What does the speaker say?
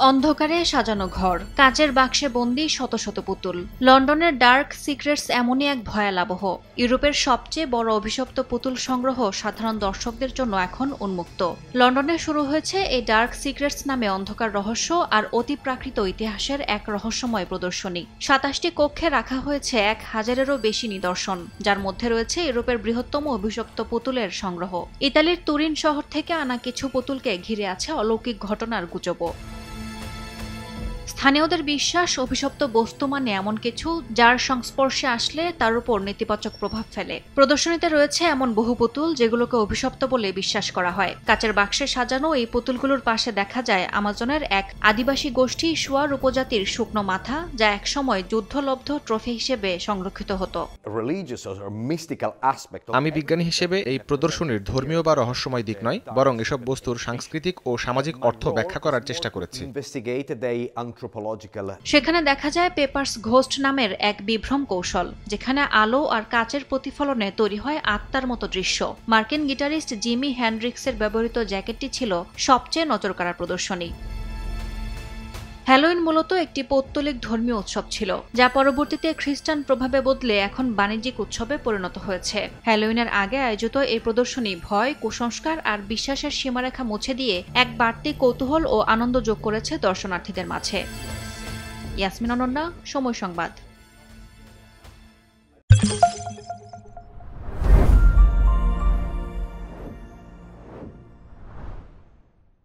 অন্ধকারে সাজানো ঘর, কাচের বাক্সে বন্দী শত শত পুতুল। লন্ডনের ডার্ক সিক্রেটস এমনই এক ভয়াবহ। ইউরোপের সবচেয়ে বড় অভিশপ্ত পুতুল সংগ্রহ সাধারণ দর্শকদের জন্য এখন উন্মুক্ত। লন্ডনে শুরু হয়েছে এই ডার্ক সিক্রেটস নামে অন্ধকার রহস্য আর অতিপ্রাকৃত ইতিহাসের এক রহস্যময় প্রদর্শনী। ২৭টি কক্ষে রাখা হয়েছে ১,০০০-এরও বেশি নিদর্শন, যার মধ্যে রয়েছে ইউরোপের বৃহত্তম অভিশপ্ত পুতুলের সংগ্রহ। ইতালির তুরিন শহর থেকে আনা কিছু পুতুলকে ঘিরে আছে অলৌকিক ঘটনার গুজবও। স্থানীয়দের বিশ্বাস, অভিশপ্ত বস্তু মানে এমন কিছু যার সংস্পর্শে আসলে তার উপর নেতিবাচক প্রভাব ফেলে। প্রদর্শনীতে রয়েছে এমন বহু পুতুল যেগুলোকে অভিশপ্ত বলে বিশ্বাস করা হয়। কাচের বাক্সে সাজানো এই পুতুলগুলোর পাশে দেখা যায় আমাজনের এক আদিবাসী গোষ্ঠী শুয়ার উপজাতির শুকনো মাথা, যা একসময় যুদ্ধলব্ধ ট্রফি হিসেবে সংরক্ষিত হতো। আমি বিজ্ঞানী হিসেবে এই প্রদর্শনীর ধর্মীয় বা রহস্যময় দিক নয়, বরং এসব বস্তুর সাংস্কৃতিক ও সামাজিক অর্থ ব্যাখ্যা করার চেষ্টা করেছি। সেখানে দেখা যায় পেপারস ঘোস্ট নামের এক বিভ্রম কৌশল, যেখানে আলো আর কাচের প্রতিফলনে তৈরি হয় আত্মার মতো দৃশ্য। মার্কিন গিটারিস্ট জিমি হেন্ড্রিক্সের ব্যবহৃত জ্যাকেটটি ছিল সবচেয়ে নজরকাড়া প্রদর্শনী। হ্যালোইন মূলত একটি পৌত্তলিক ধর্মীয় উৎসব ছিল, যা পরবর্তীতে খ্রিস্টান প্রভাবে বদলে এখন বাণিজ্যিক উৎসবে পরিণত হয়েছে। হ্যালোইনের আগে আয়োজিত এই প্রদর্শনী ভয়, কুসংস্কার আর বিশ্বাসের সীমারেখা মুছে দিয়ে এক বাড়তি কৌতূহল ও আনন্দ যোগ করেছে দর্শনার্থীদের মাঝে। ইয়াসমিন অনন্যা, সময় সংবাদ।